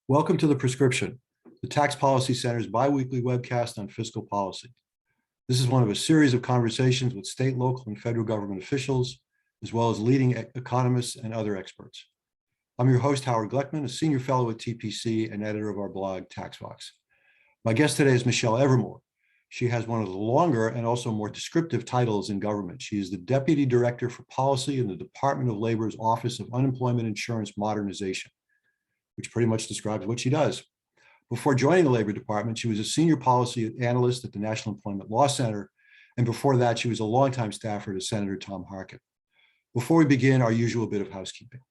Welcome to The Prescription, the Tax Policy Center's biweekly webcast on fiscal policy. This is one of a series of conversations with state, local, and federal government officials, as well as leading economists and other experts. I'm your host, Howard Gleckman, a senior fellow at TPC and editor of our blog, TaxVox. My guest today is Michele Evermore. She has one of the longer and also more descriptive titles in government. She is the Deputy Director for Policy in the Department of Labor's Office of Unemployment Insurance Modernization, which pretty much describes what she does. Before joining the Labor Department, she was a senior policy analyst at the National Employment Law Center, and before that, she was a longtime staffer to Senator Tom Harkin. Before we begin, our usual bit of housekeeping.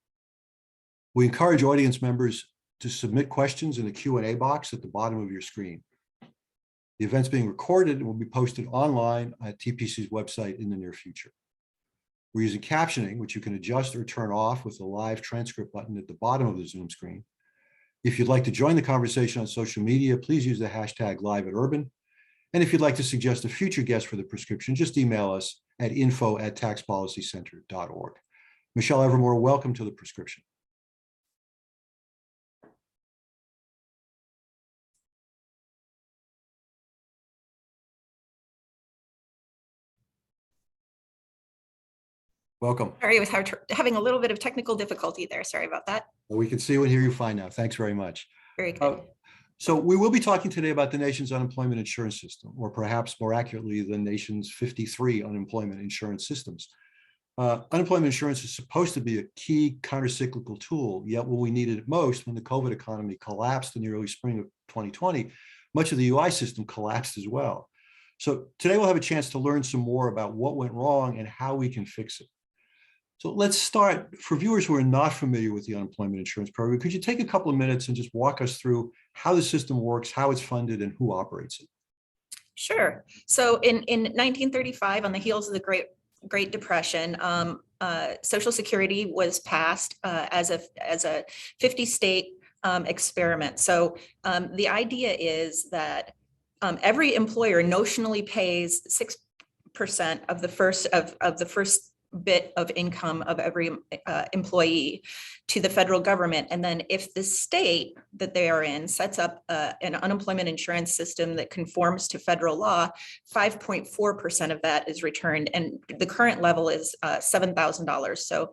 We encourage audience members to submit questions in the Q&A box at the bottom of your screen. The event's being recorded and will be posted online at TPC's website in the near future. We're using captioning, which you can adjust or turn off with the live transcript button at the bottom of the Zoom screen. If you'd like to join the conversation on social media, please use the hashtag #LiveAtUrban. And if you'd like to suggest a future guest for The Prescription, just email us at info@taxpolicycenter.org. Michele Evermore, welcome to The Prescription. Welcome. Sorry, I was having a little bit of technical difficulty there. Sorry about that. Well, we can see and hear you fine now. Thanks very much. Very good. So we will be talking today about the nation's unemployment insurance system, or perhaps more accurately, the nation's 53 unemployment insurance systems. Unemployment insurance is supposed to be a key countercyclical tool, yet when we needed it most, when the COVID economy collapsed in the early spring of 2020, much of the UI system collapsed as well. So today we'll have a chance to learn some more about what went wrong and how we can fix it. So let's start. For viewers who are not familiar with the unemployment insurance program, could you take a couple of minutes and just walk us through how the system works, how it's funded, and who operates it? Sure. So in 1935, on the heels of the Great Depression, Social Security was passed as a 50-state experiment. So the idea is that every employer notionally pays 6% of the first bit of income of every employee to the federal government. And then if the state that they are in sets up an unemployment insurance system that conforms to federal law, 5.4% of that is returned. And the current level is $7,000. So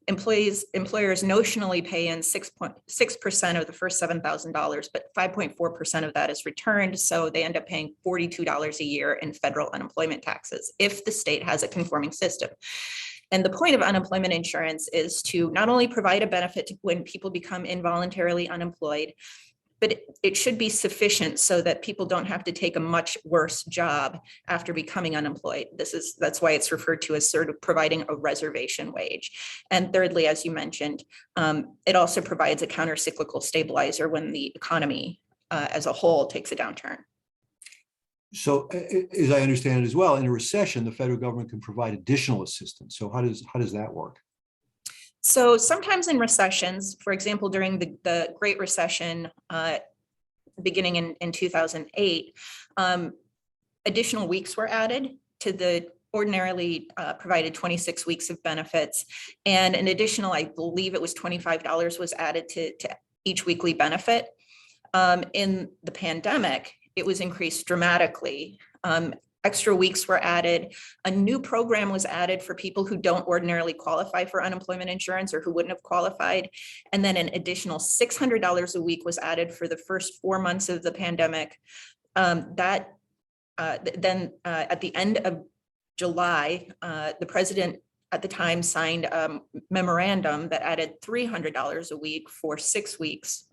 employers notionally pay in 6% of the first $7,000, but 5.4% of that is returned. So they end up paying $42 a year in federal unemployment taxes if the state has a conforming system. And the point of unemployment insurance is to not only provide a benefit when people become involuntarily unemployed, but it should be sufficient so that people don't have to take a much worse job after becoming unemployed. That's why it's referred to as sort of providing a reservation wage. And thirdly, as you mentioned, it also provides a counter-cyclical stabilizer when the economy as a whole takes a downturn. So as I understand it as well, in a recession, the federal government can provide additional assistance. So how does that work? So sometimes in recessions, for example, during the Great Recession, beginning in 2008, additional weeks were added to the ordinarily provided 26 weeks of benefits. And an additional, I believe it was $25 was added to each weekly benefit. In the pandemic, it was increased dramatically. Extra weeks were added. A new program was added for people who don't ordinarily qualify for unemployment insurance or who wouldn't have qualified. And then an additional $600 a week was added for the first 4 months of the pandemic. Then at the end of July, the president at the time signed a memorandum that added $300 a week for 6 weeks,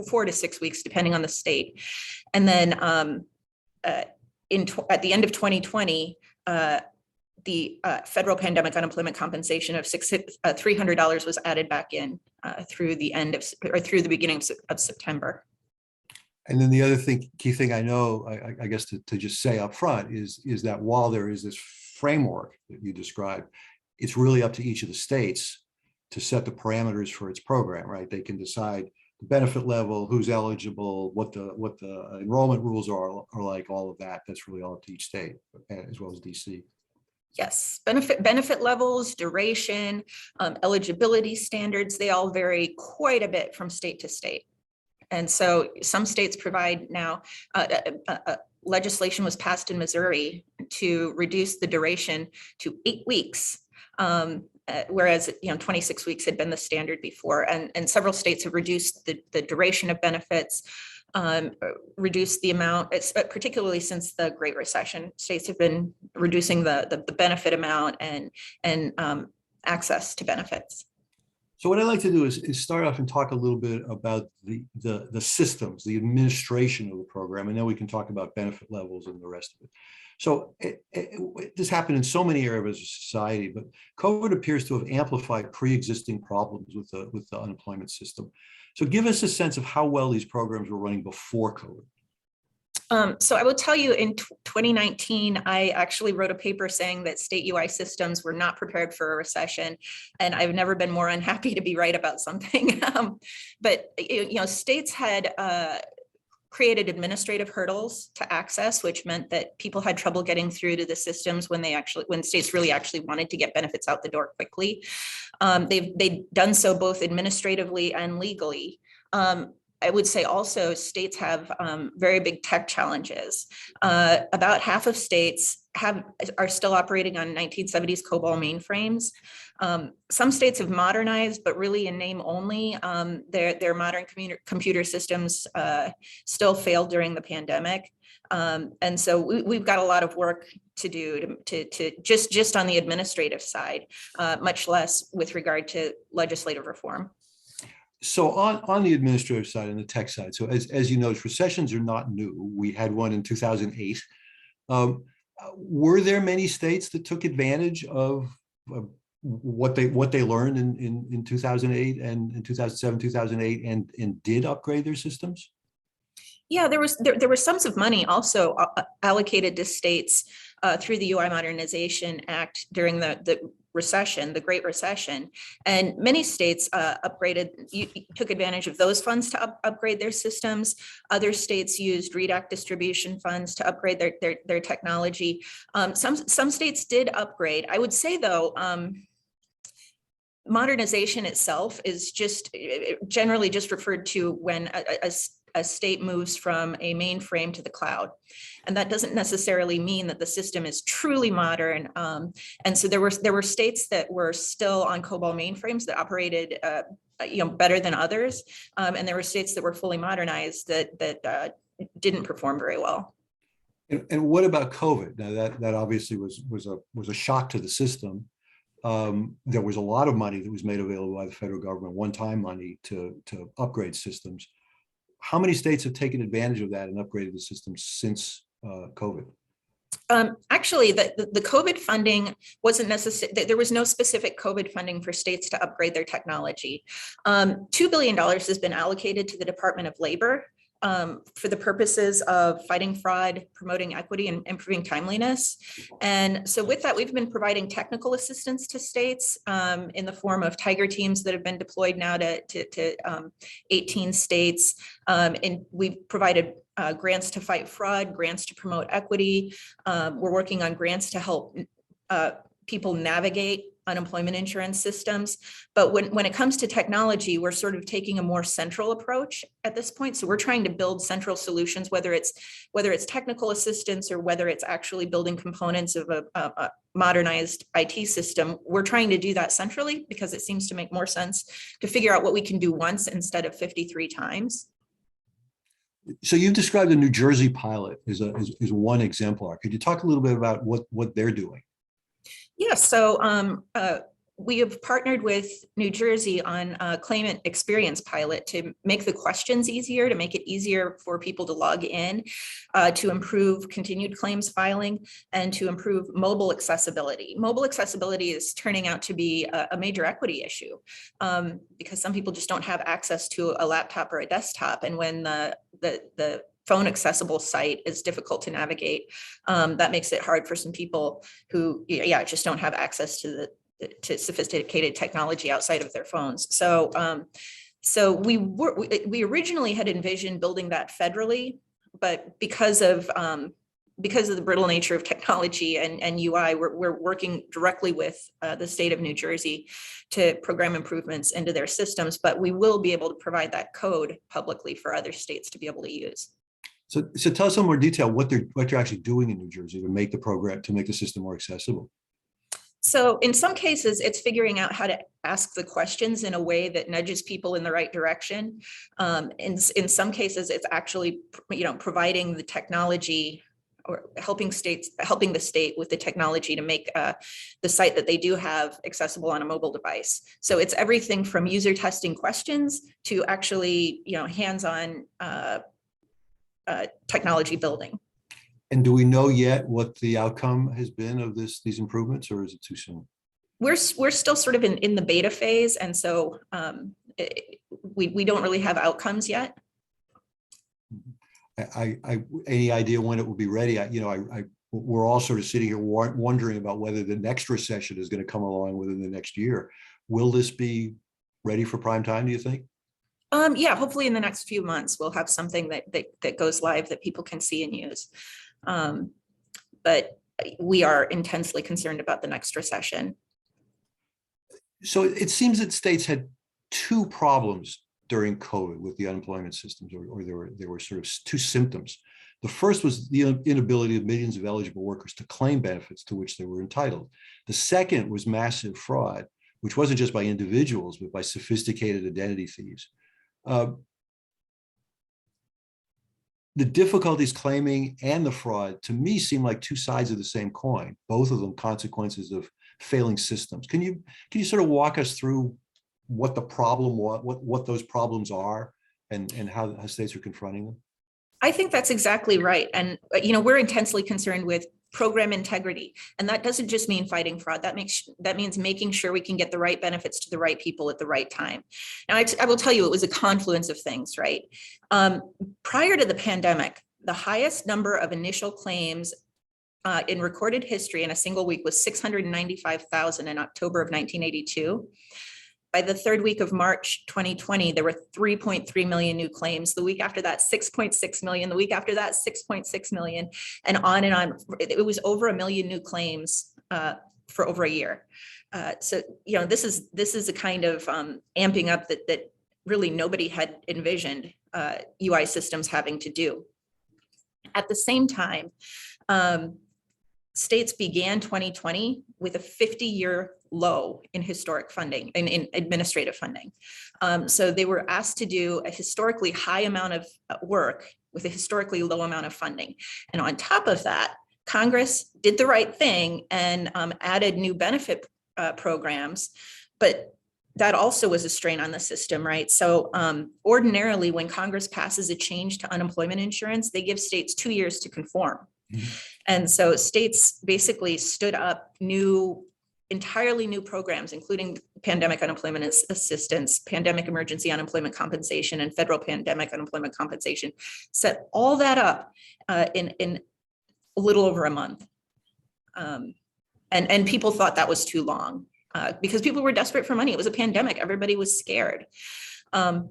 4 to 6 weeks, depending on the state. And then at the end of 2020, the federal pandemic unemployment compensation of $300 was added back in through the beginning of September. And then the other key thing I know, I guess to just say up front is that while there is this framework that you described, it's really up to each of the states to set the parameters for its program, right? They can decide the benefit level, who's eligible, what the enrollment rules are like, all of that. That's really all up to each state, as well as DC. Yes, benefit levels, duration, eligibility standards, they all vary quite a bit from state to state. And so some states provide now, legislation was passed in Missouri to reduce the duration to 8 weeks. Whereas 26 weeks had been the standard before, and several states have reduced the duration of benefits, reduced the amount, particularly since the Great Recession. States have been reducing the benefit amount and access to benefits. So what I'd like to do is start off and talk a little bit about the systems, the administration of the program, and then we can talk about benefit levels and the rest of it. So this happened in so many areas of society, but COVID appears to have amplified pre-existing problems with the unemployment system. So give us a sense of how well these programs were running before COVID. So I will tell you, in 2019, I actually wrote a paper saying that state UI systems were not prepared for a recession, and I've never been more unhappy to be right about something. But states had created administrative hurdles to access, which meant that people had trouble getting through to the systems when states really actually wanted to get benefits out the door quickly. They've done so both administratively and legally. I would say also states have very big tech challenges. About half of states are still operating on 1970s COBOL mainframes. Some states have modernized, but really in name only. Their modern computer systems still failed during the pandemic. And so we've got a lot of work to do to just on the administrative side, much less with regard to legislative reform. So on the administrative side and the tech side, so as you know, recessions are not new. We had one in 2008. Were there many states that took advantage of what they learned in 2008 and in 2007, 2008, and did upgrade their systems? Yeah, there were sums of money also allocated to states through the UI Modernization Act during the recession, the Great Recession, and many states took advantage of those funds to upgrade their systems. Other states used READ Act distribution funds to upgrade their technology. Some states did upgrade. I would say though, modernization itself is generally just referred to when a state moves from a mainframe to the cloud. And that doesn't necessarily mean that the system is truly modern. And so there were states that were still on COBOL mainframes that operated better than others. And there were states that were fully modernized that didn't perform very well. And what about COVID? Now that obviously was a shock to the system. There was a lot of money that was made available by the federal government, one-time money to upgrade systems. How many states have taken advantage of that and upgraded the system since COVID? Actually, the COVID funding wasn't necessary. There was no specific COVID funding for states to upgrade their technology. $2 billion has been allocated to the Department of Labor for the purposes of fighting fraud, promoting equity, and improving timeliness. And so with that, we've been providing technical assistance to states in the form of Tiger teams that have been deployed now to 18 states. And we've provided grants to fight fraud, grants to promote equity. We're working on grants to help people navigate unemployment insurance systems. But when it comes to technology, we're sort of taking a more central approach at this point. So we're trying to build central solutions, whether it's technical assistance or whether it's actually building components of a modernized IT system. We're trying to do that centrally because it seems to make more sense to figure out what we can do once instead of 53 times. So you've described the New Jersey pilot as one exemplar. Could you talk a little bit about what they're doing? Yeah, so we have partnered with New Jersey on a claimant experience pilot to make the questions easier, to make it easier for people to log in, to improve continued claims filing, and to improve mobile accessibility. Mobile accessibility is turning out to be a major equity issue because some people just don't have access to a laptop or a desktop. And when the phone accessible site is difficult to navigate, that makes it hard for some people who just don't have access to sophisticated technology outside of their phones. So we originally had envisioned building that federally, but because of because of the brittle nature of technology and UI, we're working directly with the state of New Jersey to program improvements into their systems, but we will be able to provide that code publicly for other states to be able to use. So tell us in more detail what you're actually doing in New Jersey to make the system more accessible. So in some cases, it's figuring out how to ask the questions in a way that nudges people in the right direction. In some cases, it's actually, providing the technology or helping the state with the technology to make the site that they do have accessible on a mobile device. So it's everything from user testing questions to actually, hands-on technology building. And do we know yet what the outcome has been of these improvements, or is it too soon? We're still sort of in the beta phase, and so we don't really have outcomes yet. Any idea when it will be ready? We're all sort of sitting here wondering about whether the next recession is going to come along within the next year. Will this be ready for prime time, do you think? Yeah, hopefully in the next few months, we'll have something that goes live that people can see and use. But we are intensely concerned about the next recession. So it seems that states had two problems during COVID with the unemployment systems, or there were sort of two symptoms. The first was the inability of millions of eligible workers to claim benefits to which they were entitled. The second was massive fraud, which wasn't just by individuals, but by sophisticated identity thieves. The difficulties claiming and the fraud, to me, seem like two sides of the same coin, both of them consequences of failing systems. Can you sort of walk us through what the problem was, what those problems are, and how states are confronting them? I think that's exactly right. And, we're intensely concerned with program integrity. And that doesn't just mean fighting fraud. That means making sure we can get the right benefits to the right people at the right time. Now, I will tell you, it was a confluence of things, right? Prior to the pandemic, the highest number of initial claims in recorded history in a single week was 695,000 in October of 1982. By the third week of March 2020, there were 3.3 million new claims. The week after that, 6.6 million. The week after that, 6.6 million, and on and on. It was over 1 million new claims for over a year. So, this is a kind of amping up that really nobody had envisioned UI systems having to do. At the same time, states began 2020 with a 50-year low in historic funding, in administrative funding. So they were asked to do a historically high amount of work with a historically low amount of funding. And on top of that, Congress did the right thing and added new benefit programs, but that also was a strain on the system, right? So ordinarily, when Congress passes a change to unemployment insurance, they give states 2 years to conform. Mm-hmm. And so states basically stood up entirely new programs, including pandemic unemployment assistance, pandemic emergency unemployment compensation, and federal pandemic unemployment compensation, set all that up in a little over a month. And people thought that was too long because people were desperate for money. It was a pandemic. Everybody was scared. And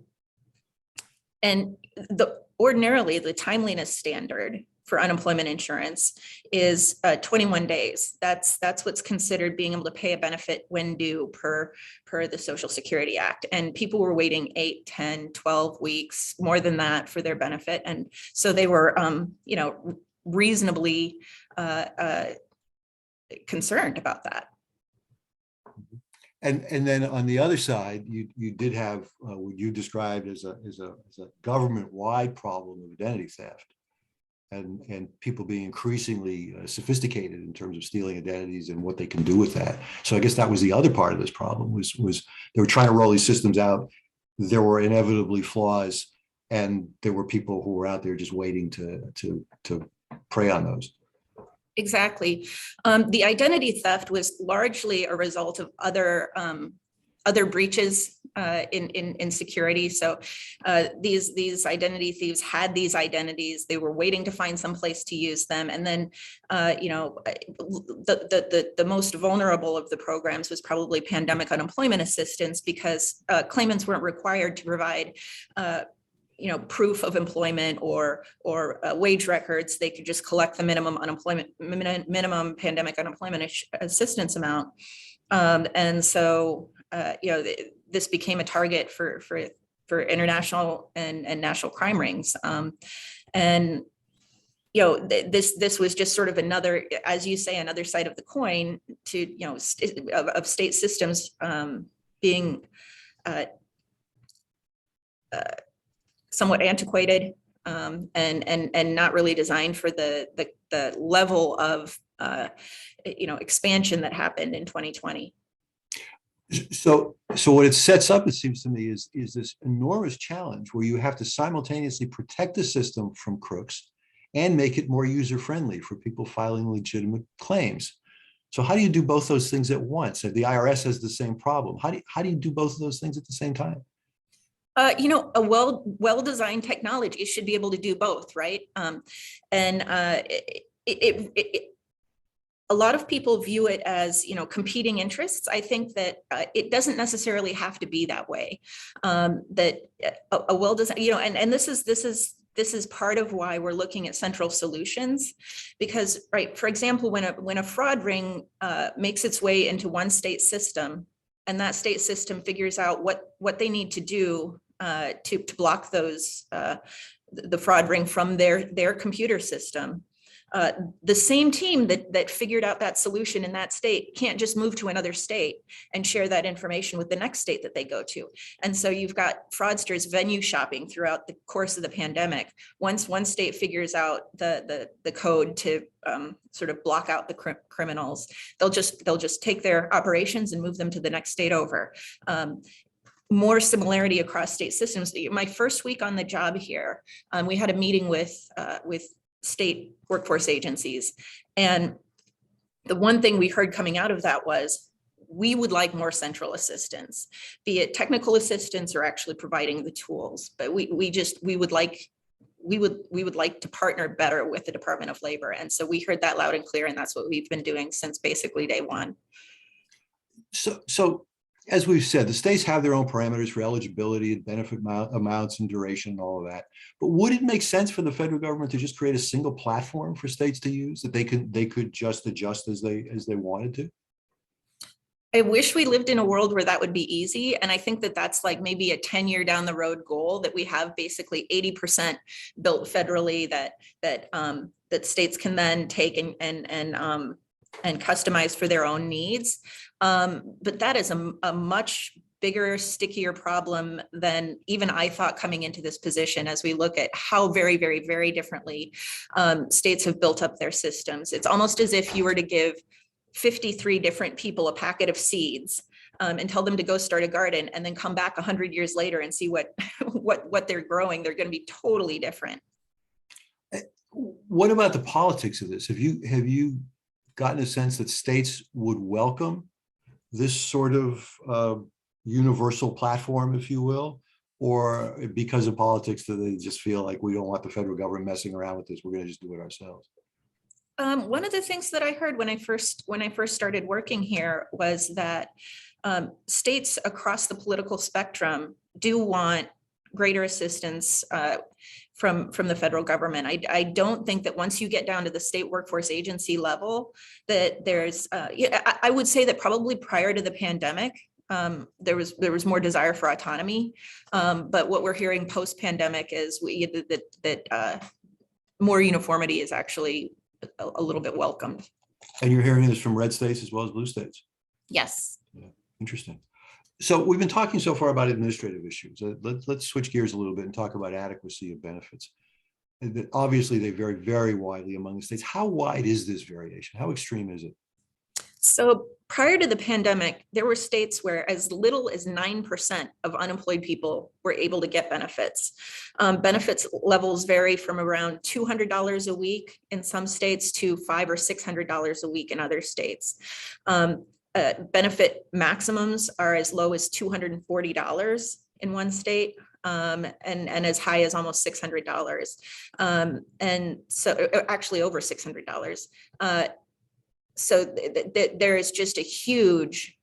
ordinarily, the timeliness standard for unemployment insurance is 21 days. That's what's considered being able to pay a benefit when due per the Social Security Act. And people were waiting 8, 10, 12 weeks, more than that, for their benefit. And so they were, reasonably concerned about that. And then on the other side, you did have what you described as a government-wide problem of identity theft. And people being increasingly sophisticated in terms of stealing identities and what they can do with that. So I guess that was the other part of this problem was they were trying to roll these systems out. There were inevitably flaws, and there were people who were out there just waiting to prey on those. Exactly. The identity theft was largely a result of other breaches in security. So these identity thieves had these identities. They were waiting to find some place to use them. And then, the most vulnerable of the programs was probably pandemic unemployment assistance, because claimants weren't required to provide proof of employment or wage records. They could just collect the minimum pandemic unemployment assistance amount. And so, this became a target for international and national crime rings. And this was just sort of another, as you say, another side of the coin to, of state systems being somewhat antiquated and not really designed for the level of expansion that happened in 2020. So what it sets up, it seems to me, is this enormous challenge where you have to simultaneously protect the system from crooks and make it more user-friendly for people filing legitimate claims. So how do you do both those things at once? The IRS has the same problem. How do you do both of those things at the same time? A well-designed technology should be able to do both, right? A lot of people view it as, competing interests. I think that it doesn't necessarily have to be that way. That a well-designed, and this is part of why we're looking at central solutions, because, right, for example, when a fraud ring makes its way into one state system, and that state system figures out what they need to do to block those the fraud ring from their computer system. The same team that figured out that solution in that state can't just move to another state and share that information with the next state that they go to. And so you've got fraudsters venue shopping throughout the course of the pandemic. Once one state figures out the code to sort of block out the criminals, they'll just take their operations and move them to the next state over. More similarity across state systems. My first week on the job here, we had a meeting with state workforce agencies. And the one thing we heard coming out of that was, we would like more central assistance, be it technical assistance or actually providing the tools. But we would like to partner better with the Department of Labor. And so we heard that loud and clear, and that's what we've been doing since basically day one. So as we've said, the states have their own parameters for eligibility and benefit amounts and duration and all of that. But would it make sense for the federal government to just create a single platform for states to use that they could just adjust as they wanted to? I wish we lived in a world where that would be easy. And I think that that's like maybe a 10-year down the road goal, that we have basically 80% built federally that states can then take and customize for their own needs. But that is a much bigger, stickier problem than even I thought coming into this position, as we look at how very, very, very differently states have built up their systems. It's almost as if you were to give 53 different people a packet of seeds and tell them to go start a garden, and then come back 100 years later and see what they're growing. They're going to be totally different. What about the politics of this? Have you gotten a sense that states would welcome this sort of universal platform, if you will, or because of politics do they just feel like, we don't want the federal government messing around with this, we're going to just do it ourselves? One of the things that I heard when I first started working here was that states across the political spectrum do want greater assistance from the federal government. I don't think that once you get down to the state workforce agency level, that there's, I would say that probably prior to the pandemic, there was more desire for autonomy. But what we're hearing post-pandemic is that more uniformity is actually a little bit welcomed. And you're hearing this from red states as well as blue states? Yes. Yeah, interesting. So we've been talking so far about administrative issues. Let's switch gears a little bit and talk about adequacy of benefits. And obviously, they vary very widely among the states. How wide is this variation? How extreme is it? So prior to the pandemic, there were states where as little as 9% of unemployed people were able to get benefits. Benefits levels vary from around $200 a week in some states to $500 or $600 a week in other states. Benefit maximums are as low as $240 in one state, and as high as almost $600. And so actually over $600. So there is just a huge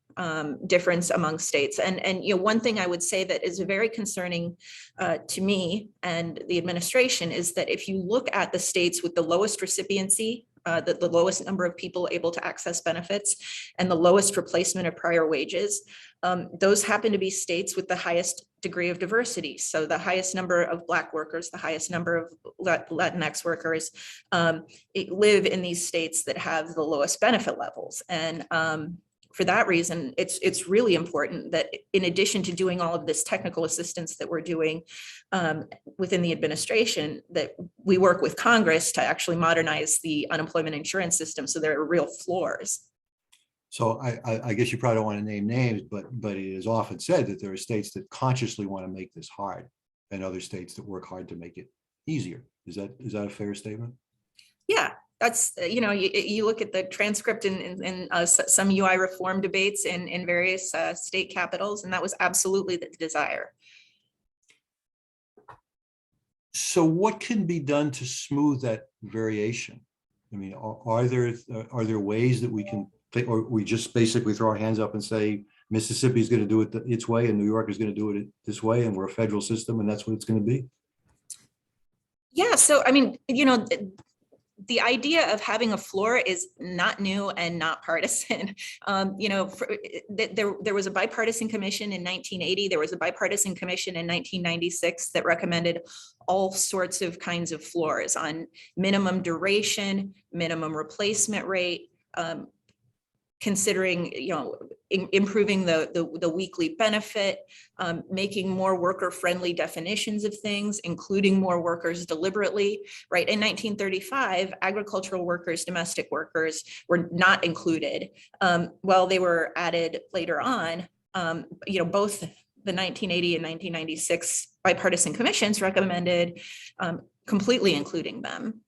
difference among states. And one thing I would say that is very concerning to me and the administration is that if you look at the states with the lowest recipiency, the lowest number of people able to access benefits and the lowest replacement of prior wages, those happen to be states with the highest degree of diversity. So the highest number of Black workers, the highest number of Latinx workers live in these states that have the lowest benefit levels. And for that reason, it's really important that in addition to doing all of this technical assistance that we're doing within the administration, that we work with Congress to actually modernize the unemployment insurance system so there are real floors. So I guess you probably don't want to name names, but it is often said that there are states that consciously want to make this hard and other states that work hard to make it easier. Is that a fair statement? Yeah. That's, you look at the transcript in some UI reform debates in various state capitals, and that was absolutely the desire. So what can be done to smooth that variation? I mean, are there ways that we can, or we just basically throw our hands up and say, Mississippi is going to do it its way and New York is going to do it this way, and we're a federal system and that's what it's going to be? Yeah, so I mean, the idea of having a floor is not new and not partisan. There was a bipartisan commission in 1980. There was a bipartisan commission in 1996 that recommended all sorts of kinds of floors on minimum duration, minimum replacement rate, considering, improving the weekly benefit, making more worker-friendly definitions of things, including more workers deliberately, right? In 1935, agricultural workers, domestic workers were not included. Well, they were added later on. Both the 1980 and 1996 bipartisan commissions recommended completely including them.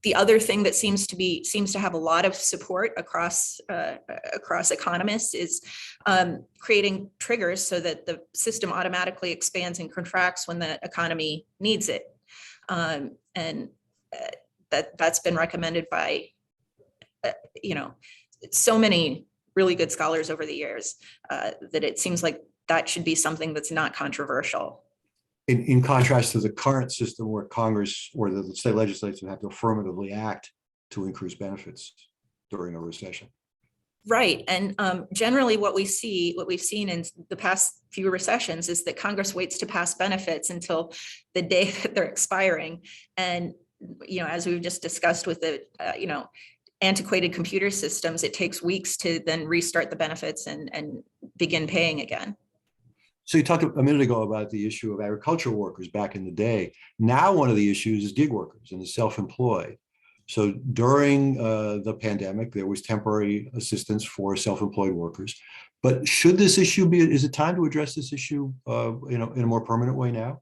The other thing that seems to have a lot of support across economists is creating triggers so that the system automatically expands and contracts when the economy needs it, and that's been recommended by so many really good scholars over the years that it seems like that should be something that's not controversial. In contrast to the current system where Congress or the state legislature have to affirmatively act to increase benefits during a recession. Right. And generally what we've seen in the past few recessions is that Congress waits to pass benefits until the day that they're expiring. And, as we've just discussed with the, antiquated computer systems, it takes weeks to then restart the benefits and begin paying again. So you talked a minute ago about the issue of agricultural workers back in the day. Now, one of the issues is gig workers and the self-employed. So during the pandemic, there was temporary assistance for self-employed workers. But should this issue is it time to address this issue in a more permanent way now?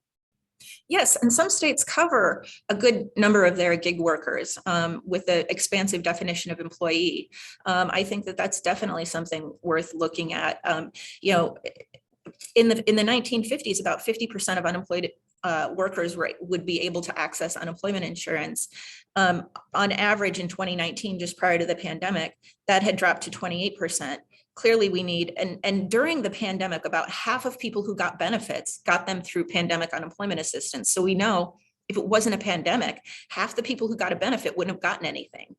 Yes, and some states cover a good number of their gig workers with the expansive definition of employee. I think that that's definitely something worth looking at. In the 1950s, about 50% of unemployed workers would be able to access unemployment insurance. On average in 2019, just prior to the pandemic, that had dropped to 28%. Clearly we need, and during the pandemic, about half of people who got benefits got them through pandemic unemployment assistance. So we know if it wasn't a pandemic, half the people who got a benefit wouldn't have gotten anything.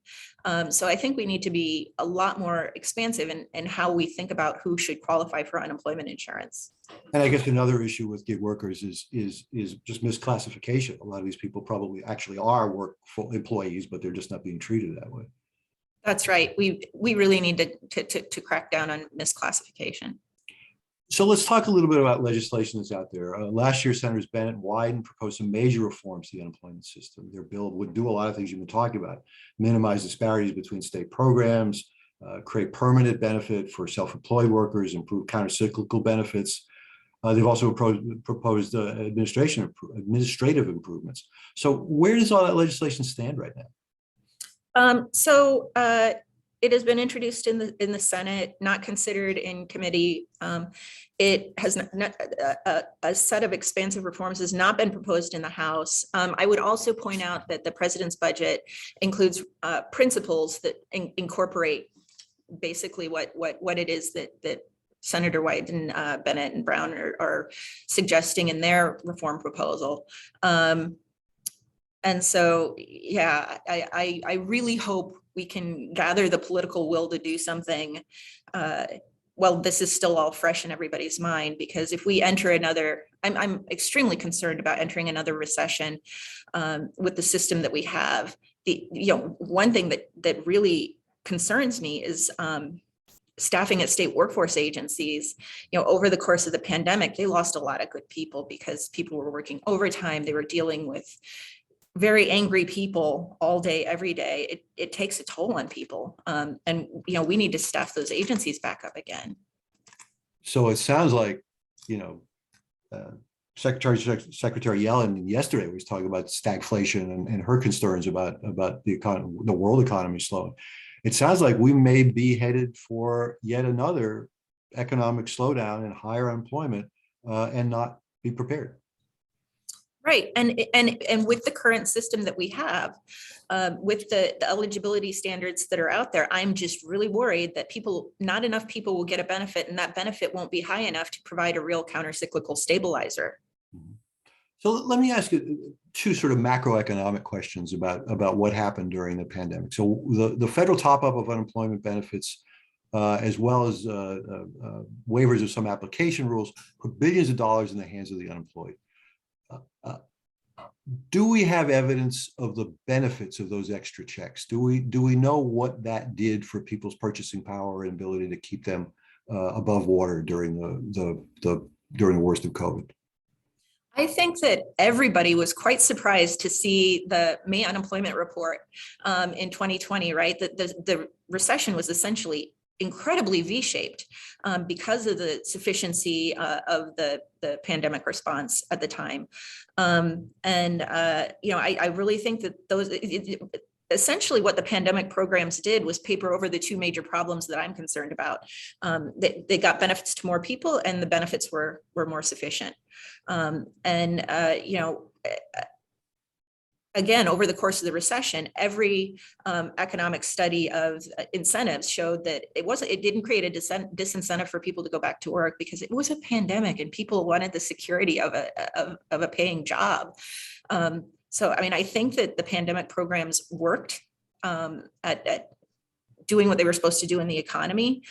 So I think we need to be a lot more expansive in how we think about who should qualify for unemployment insurance. And I guess another issue with gig workers is just misclassification. A lot of these people probably actually are workful employees, but they're just not being treated that way. That's right. We really need to crack down on misclassification. So let's talk a little bit about legislation that's out there. Last year, Senators Bennett and Wyden proposed some major reforms to the unemployment system. Their bill would do a lot of things you've been talking about: minimize disparities between state programs, create permanent benefit for self-employed workers, improve countercyclical benefits. They've also proposed administrative improvements. So where does all that legislation stand right now? It has been introduced in the Senate, not considered in committee. It has a set of expansive reforms has not been proposed in the House. I would also point out that the president's budget includes principles that incorporate basically what it is that Senator White and Bennett and Brown are suggesting in their reform proposal. And so, yeah, I really hope we can gather the political will to do something. Well, this is still all fresh in everybody's mind, because if we enter another, I'm extremely concerned about entering another recession with the system that we have. One thing that really concerns me is staffing at state workforce agencies. Over the course of the pandemic, they lost a lot of good people because people were working overtime. They were dealing with very angry people all day, every day. It takes a toll on people. And, we need to staff those agencies back up again. So it sounds like, Secretary Yellen yesterday was talking about stagflation and her concerns about the economy, the world economy slowing. It sounds like we may be headed for yet another economic slowdown and higher unemployment and not be prepared. Right. And with the current system that we have, with the eligibility standards that are out there, I'm just really worried that not enough people will get a benefit, and that benefit won't be high enough to provide a real countercyclical stabilizer. So let me ask you two sort of macroeconomic questions about what happened during the pandemic. So the federal top-up of unemployment benefits, as well as waivers of some application rules, put billions of dollars in the hands of the unemployed. Do we have evidence of the benefits of those extra checks? Do we know what that did for people's purchasing power and ability to keep them above water during during the worst of COVID? I think that everybody was quite surprised to see the May unemployment report in 2020, right? That the recession was essentially incredibly V-shaped because of the sufficiency of the pandemic response at the time. I really think that essentially what the pandemic programs did was paper over the two major problems that I'm concerned about. They got benefits to more people, and the benefits were more sufficient. Again, over the course of the recession, every economic study of incentives showed that it didn't create a disincentive for people to go back to work, because it was a pandemic and people wanted the security of a paying job. So, I think that the pandemic programs worked at doing what they were supposed to do in the economy.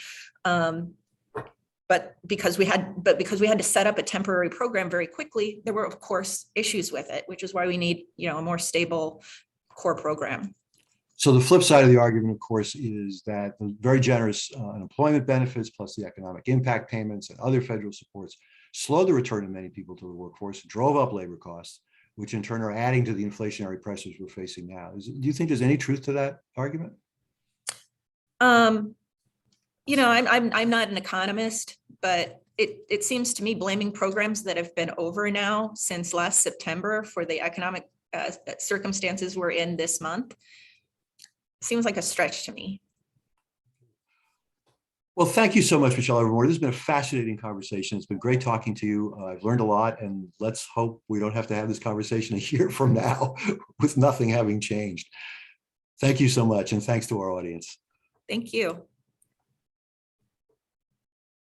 But because we had to set up a temporary program very quickly, there were, of course, issues with it, which is why we need, a more stable core program. So the flip side of the argument, of course, is that the very generous unemployment benefits plus the economic impact payments and other federal supports slowed the return of many people to the workforce, drove up labor costs, which in turn are adding to the inflationary pressures we're facing now. Do you think there's any truth to that argument? I'm not an economist, but it seems to me blaming programs that have been over now since last September for the economic circumstances we're in this month seems like a stretch to me. Well, thank you so much, Michele Evermore. This has been a fascinating conversation. It's been great talking to you. I've learned a lot, and let's hope we don't have to have this conversation a year from now with nothing having changed. Thank you so much, and thanks to our audience. Thank you.